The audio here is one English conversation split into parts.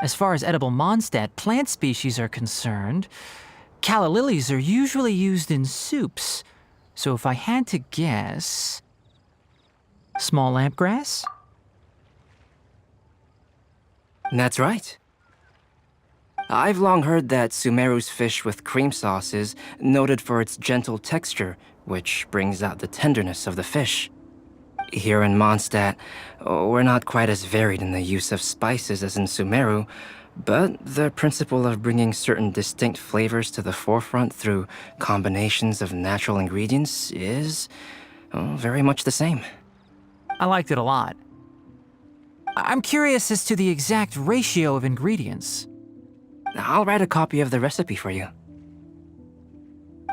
As far as edible Mondstadt plant species are concerned, calla lilies are usually used in soups. So if I had to guess... small lampgrass? That's right. I've long heard that Sumeru's fish with cream sauce is noted for its gentle texture, which brings out the tenderness of the fish. Here in Mondstadt, we're not quite as varied in the use of spices as in Sumeru, but the principle of bringing certain distinct flavors to the forefront through combinations of natural ingredients is very much the same. I liked it a lot. I'm curious as to the exact ratio of ingredients. I'll write a copy of the recipe for you.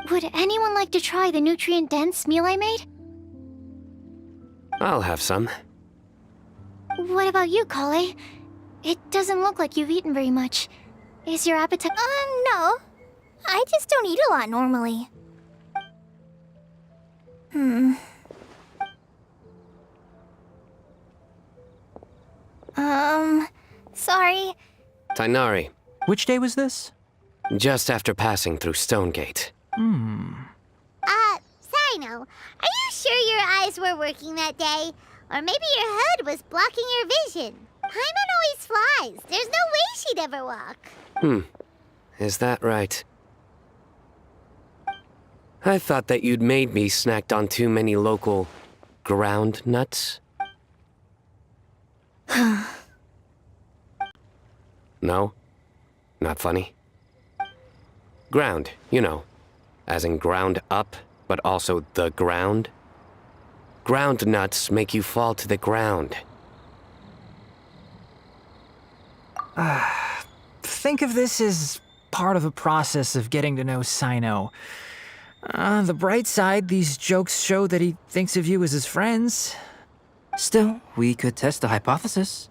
Would anyone like to try the nutrient-dense meal I made? I'll have some. What about you, Kale? It doesn't look like you've eaten very much. Is your appetite— No. I just don't eat a lot normally. Sorry. Tainari, Which day was this? just after passing through Stonegate. Sino, are you sure your eyes were working that day? Or maybe your hood was blocking your vision? Paimon always flies. There's no way she'd ever walk. Is that right? I thought that you'd made me snacked on too many local ground nuts. No? Not funny? Ground, you know. As in ground up, but also the ground. Ground nuts make you fall to the ground. Think of this as part of the process of getting to know Sino. On the bright side, these jokes show that he thinks of you as his friends. Still, we could test the hypothesis.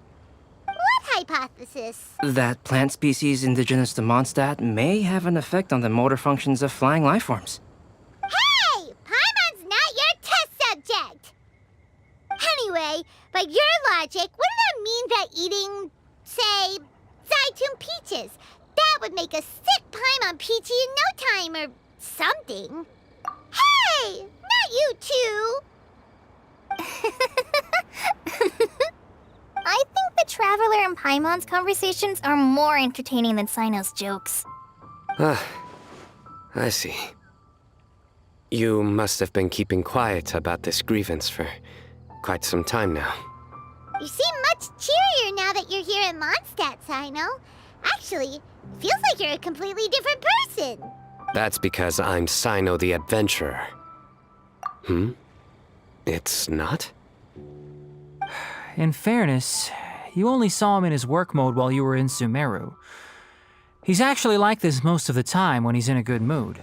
What hypothesis? That plant species indigenous to Mondstadt may have an effect on the motor functions of flying lifeforms. Hey! Paimon's not your test subject! Anyway, by your logic, wouldn't that mean that eating, say, Zaitun peaches, that would make a sick Paimon peachy in no time or something? Hey! Not you two! I think the Traveler and Paimon's conversations are more entertaining than Sino's jokes. I see. You must have been keeping quiet about this grievance for quite some time now. You seem much cheerier now that you're here in Mondstadt, Sino. Actually, feels like you're a completely different person. That's because I'm Sino the Adventurer. It's not? In fairness, you only saw him in his work mode while you were in Sumeru. He's actually like this most of the time when he's in a good mood.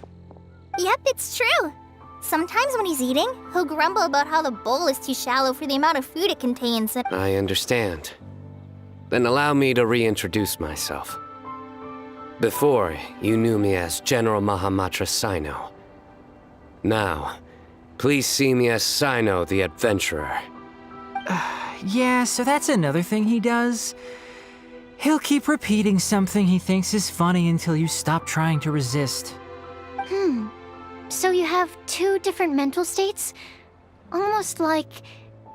Yep, it's true. Sometimes when he's eating, he'll grumble about how the bowl is too shallow for the amount of food it contains. I understand. Then allow me to reintroduce myself. Before, you knew me as General Mahamatra Sino. Now, please see me as Sino the Adventurer. Yeah, so that's another thing he does. He'll keep repeating something he thinks is funny until you stop trying to resist. So you have two different mental states? Almost like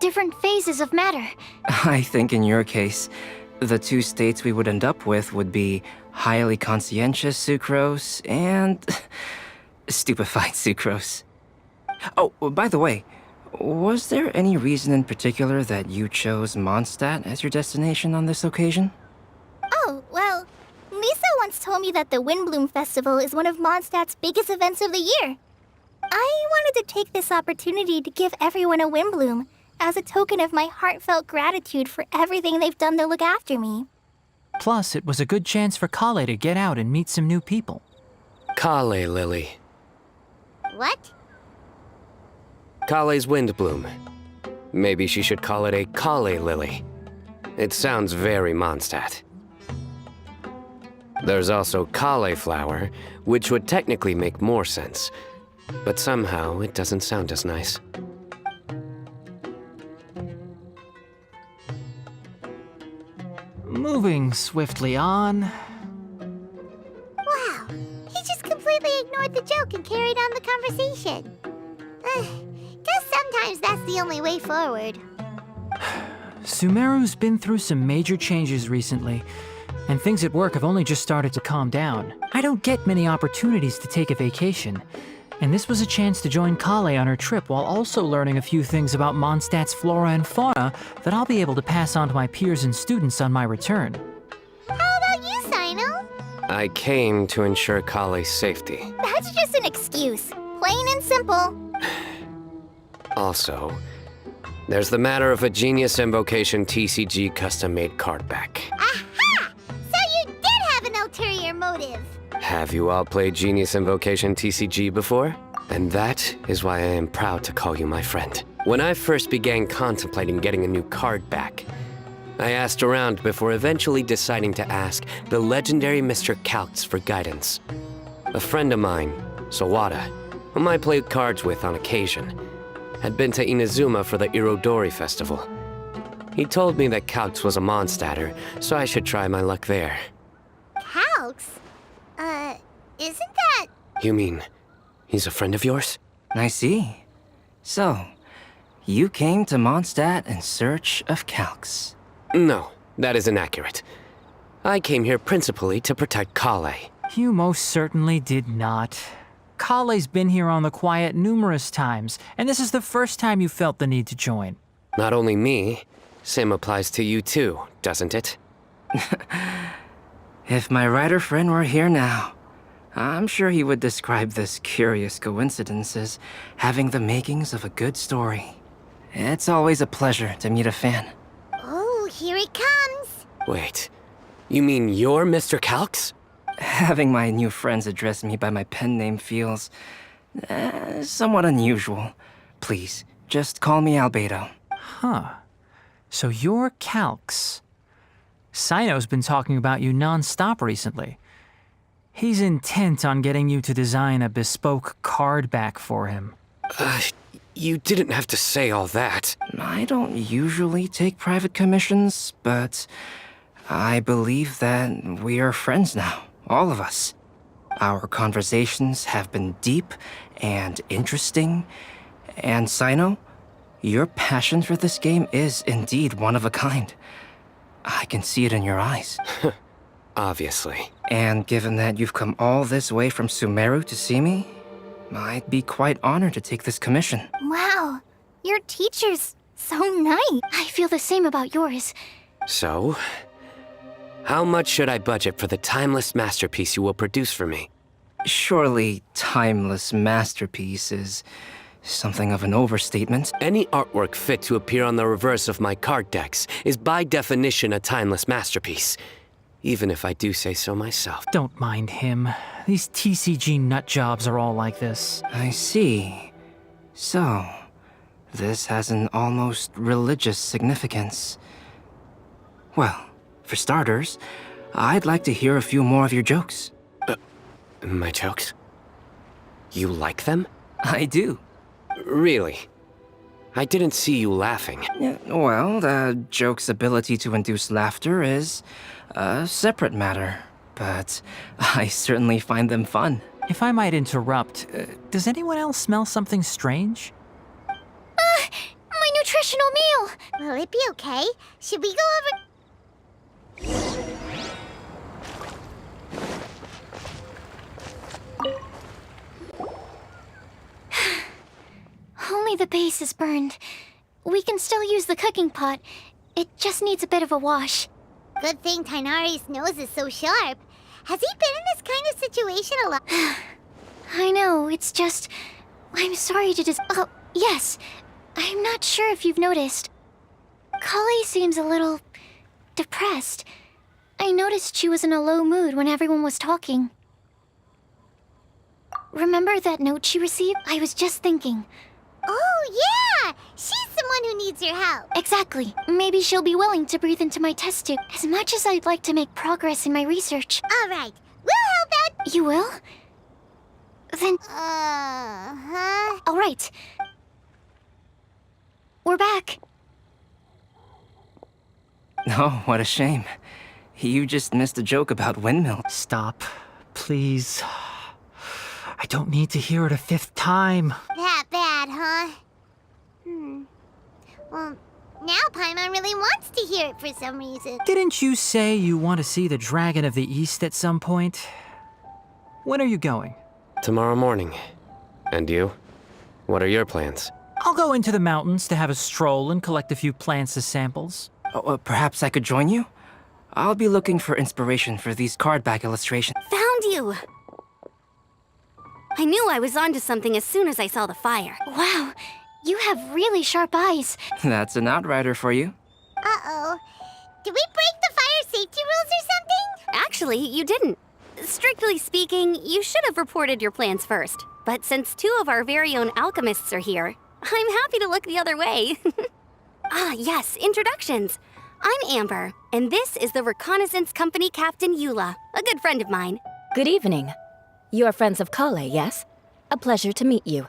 different phases of matter. I think in your case, the two states we would end up with would be highly conscientious sucrose and stupefied sucrose. Oh, by the way, was there any reason in particular that you chose Mondstadt as your destination on this occasion? Oh, well, Lisa once told me that the Windblume Festival is one of Mondstadt's biggest events of the year. I wanted to take this opportunity to give everyone a Windblume as a token of my heartfelt gratitude for everything they've done to look after me. Plus, it was a good chance for Kale to get out and meet some new people. Kale Lily. What? Kale's Windblume. Maybe she should call it a Kale Lily. It sounds very Mondstadt. There's also cauliflower, which would technically make more sense, but somehow it doesn't sound as nice. moving swiftly on. Wow, he just completely ignored the joke and carried on the conversation. Guess sometimes that's the only way forward. Sumeru's been through some major changes recently, and things at work have only just started to calm down. I don't get many opportunities to take a vacation, and this was a chance to join Kale on her trip while also learning a few things about Mondstadt's flora and fauna that I'll be able to pass on to my peers and students on my return. How about you, Sino? I came to ensure Kale's safety. That's just an excuse. Plain and simple. Also, there's the matter of a Genius Invocation TCG custom-made card back. Aha! So you did have an ulterior motive. Have you all played Genius Invocation TCG before? And that is why I am proud to call you my friend. When I first began contemplating getting a new card back, I asked around before eventually deciding to ask the legendary Mr. Calx for guidance. A friend of mine, Sawada, whom I played cards with on occasion, had been to Inazuma for the Irodori festival. He told me that Calx was a Mondstadter, so I should try my luck there. Calx? Isn't that... You mean, he's a friend of yours? I see. So, you came to Mondstadt in search of Calx. No, that is inaccurate. I came here principally to protect Kale. You most certainly did not. Kale's been here on the quiet numerous times, and this is the first time you felt the need to join. Not only me, same applies to you too, doesn't it? If my writer friend were here now, I'm sure he would describe this curious coincidence as having the makings of a good story. It's always a pleasure to meet a fan. Oh, here it comes. Wait, you mean you're Mr. Calx? Having my new friends address me by my pen name feels somewhat unusual. Please, just call me Albedo. Huh. So you're Calx. Sino's been talking about you non-stop recently. He's intent on getting you to design a bespoke card back for him. You didn't have to say all that. I don't usually take private commissions, but I believe that we are friends now, all of us. Our conversations have been deep and interesting, and Sino, your passion for this game is indeed one of a kind. I can see it in your eyes. Obviously. And given that you've come all this way from Sumeru to see me, I'd be quite honored to take this commission. Wow, your teacher's so nice. I feel the same about yours. So, how much should I budget for the timeless masterpiece you will produce for me? Surely timeless masterpiece is something of an overstatement. Any artwork fit to appear on the reverse of my card decks is by definition a timeless masterpiece, even if I do say so myself. Don't mind him. These TCG nut jobs are all like this. I see. So, this has an almost religious significance. Well, for starters, I'd like to hear a few more of your jokes. My jokes? You like them? I do. Really? I didn't see you laughing. Yeah, well, the joke's ability to induce laughter is a separate matter, but I certainly find them fun. If I might interrupt, does anyone else smell something strange? My nutritional meal! Will it be okay? Should we go over... Only the base is burned. We can still use the cooking pot. It just needs a bit of a wash. Good thing Tainari's nose is so sharp. Has he been in this kind of situation a lot? I know, it's just... I'm sorry to Oh, yes. I'm not sure if you've noticed. Kale seems a little... depressed. I noticed she was in a low mood when everyone was talking. Remember that note she received? I was just thinking. Oh, yeah! She's someone who needs your help. Exactly. Maybe she'll be willing to breathe into my test tube. As much as I'd like to make progress in my research. All right. We'll help out. You will? Then... Uh-huh. all right. We're back. Oh, what a shame. You just missed a joke about windmills. Stop, please. I don't need to hear it a fifth time. That bad, huh? Well, now Paimon really wants to hear it for some reason. Didn't you say you want to see the Dragon of the East at some point? When are you going? Tomorrow morning. And you? What are your plans? I'll go into the mountains to have a stroll and collect a few plants as samples. Perhaps I could join you? I'll be looking for inspiration for these card back illustrations. Found you! I knew I was onto something as soon as I saw the fire. Wow, you have really sharp eyes. That's an outrider for you. Uh-oh. Did we break the fire safety rules or something? Actually, you didn't. Strictly speaking, you should have reported your plans first. But since 2 of our very own alchemists are here, I'm happy to look the other way. Ah, yes, introductions. I'm Amber, and this is the Reconnaissance Company Captain Eula, a good friend of mine. Good evening. You are friends of Kale, yes? A pleasure to meet you.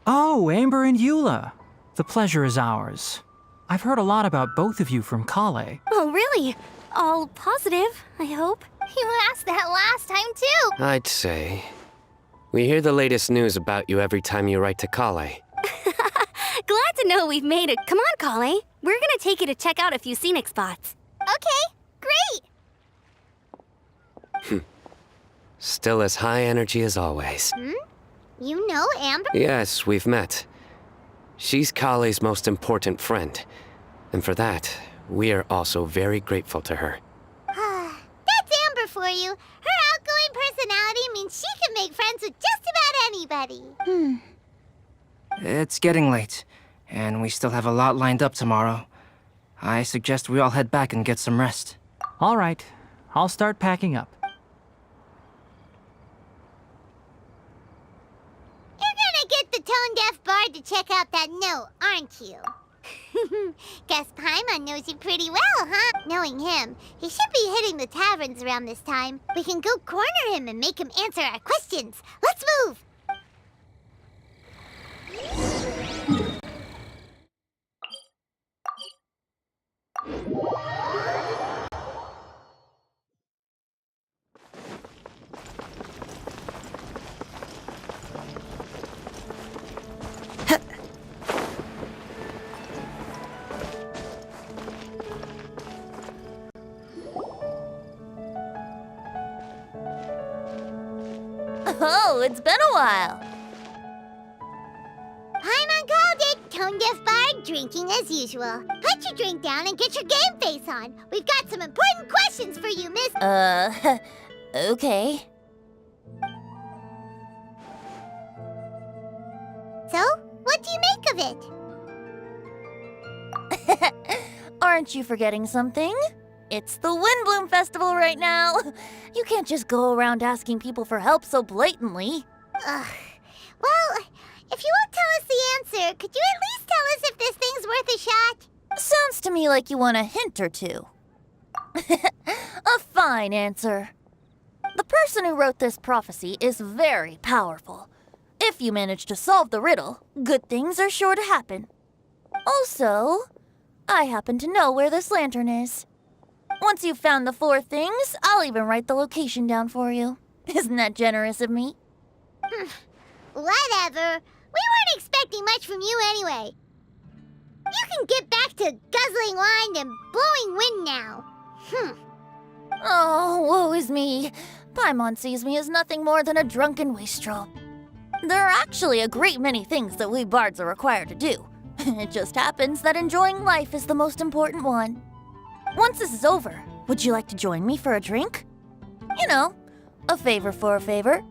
Oh, Amber and Eula. The pleasure is ours. I've heard a lot about both of you from Kale. Oh, really? All positive, I hope. You asked that last time, too. I'd say. We hear the latest news about you every time you write to Kale. Glad to know we've made it. Come on, Kale. We're gonna take you to check out a few scenic spots. Okay, great. Still as high energy as always. You know Amber? Yes, we've met. She's Kale's most important friend. And for that, we are also very grateful to her. That's Amber for you. Her outgoing personality means she can make friends with just about anybody. It's getting late, and we still have a lot lined up tomorrow. I suggest we all head back and get some rest. All right, I'll start packing up. You're gonna get the tone-deaf bard to check out that note, aren't you? Guess Paimon knows you pretty well, huh? Knowing him, he should be hitting the taverns around this time. We can go corner him and make him answer our questions. Let's move! Oh, it's been a while. Paimon called it, tone-deaf bard drinking as usual. Put your drink down and get your game face on. We've got some important questions for you, miss. Okay. So, what do you make of it? Aren't you forgetting something? It's the Windblume Festival right now. You can't just go around asking people for help so blatantly. Ugh. Well, if you won't tell us the answer, could you at least tell us if this thing's worth a shot? Sounds to me like you want a hint or two. A fine answer. The person who wrote this prophecy is very powerful. If you manage to solve the riddle, good things are sure to happen. Also, I happen to know where this lantern is. Once you've found the 4 things, I'll even write the location down for you. Isn't that generous of me? Whatever. We weren't expecting much from you anyway. You can get back to guzzling wine and blowing wind now. Oh, woe is me. Paimon sees me as nothing more than a drunken wastrel. There are actually a great many things that we bards are required to do. It just happens that enjoying life is the most important one. Once this is over, would you like to join me for a drink? You know, a favor for a favor.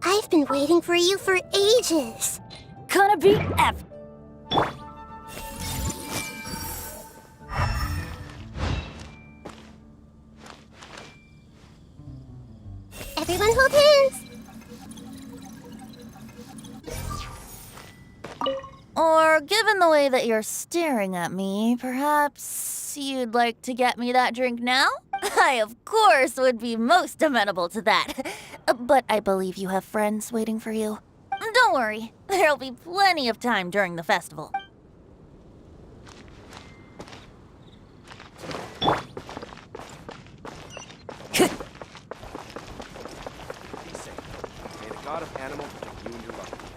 I've been waiting for you for ages. Gonna be F. Everyone hold hands. Or given the way that you're staring at me, perhaps you'd like to get me that drink now? I, of course, would be most amenable to that. But I believe you have friends waiting for you. Don't worry, there'll be plenty of time during the festival. May the god of animals protect you and your loved ones.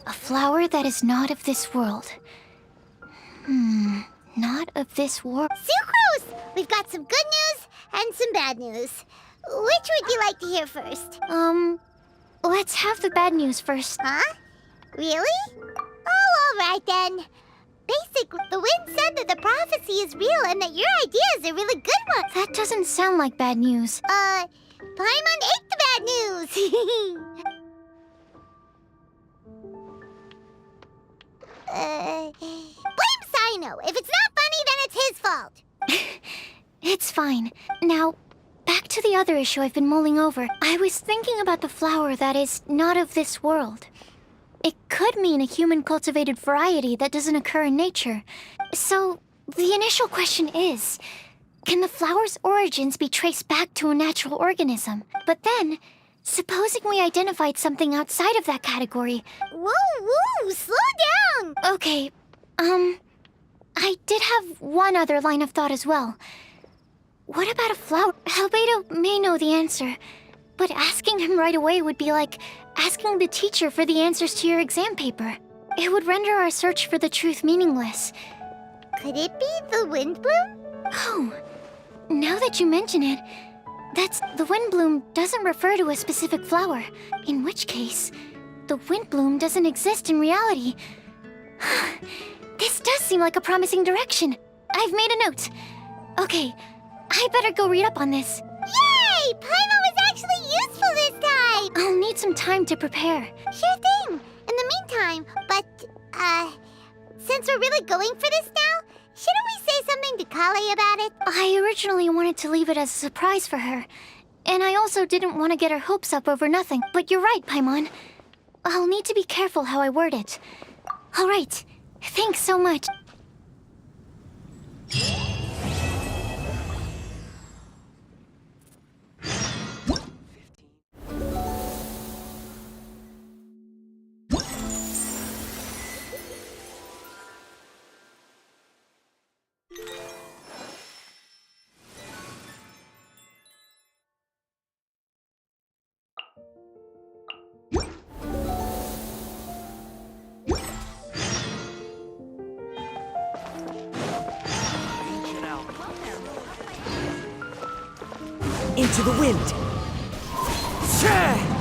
A flower that is not of this world. Not of this world. Sucrose! We've got some good news and some bad news. Which would you like to hear first? Let's have the bad news first. Huh? Really? Oh, all right then. Basically, the wind said that the prophecy is real and that your idea is a really good one. That doesn't sound like bad news. Paimon ate the bad news. Blame Sino. If it's not funny, then it's his fault. It's fine. Now, back to the other issue I've been mulling over. I was thinking about the flower that is not of this world. It could mean a human-cultivated variety that doesn't occur in nature. So, the initial question is, can the flower's origins be traced back to a natural organism? But then, supposing we identified something outside of that category... Whoa, slow down! Okay, I did have one other line of thought as well. What about a flower? Albedo may know the answer, but asking him right away would be like asking the teacher for the answers to your exam paper. It would render our search for the truth meaningless. Could it be the Windblume? Oh, now that you mention it, the Windblume doesn't refer to a specific flower, in which case, the Windblume doesn't exist in reality. This does seem like a promising direction. I've made a note. Okay, I better go read up on this. Yay! Paimon was actually useful this time! I'll need some time to prepare. Sure thing. In the meantime, but, since we're really going for this now, shouldn't we say something to Kale about it? I originally wanted to leave it as a surprise for her. And I also didn't want to get her hopes up over nothing. But you're right, Paimon. I'll need to be careful how I word it. All right. Thanks so much. Into the wind. Shah!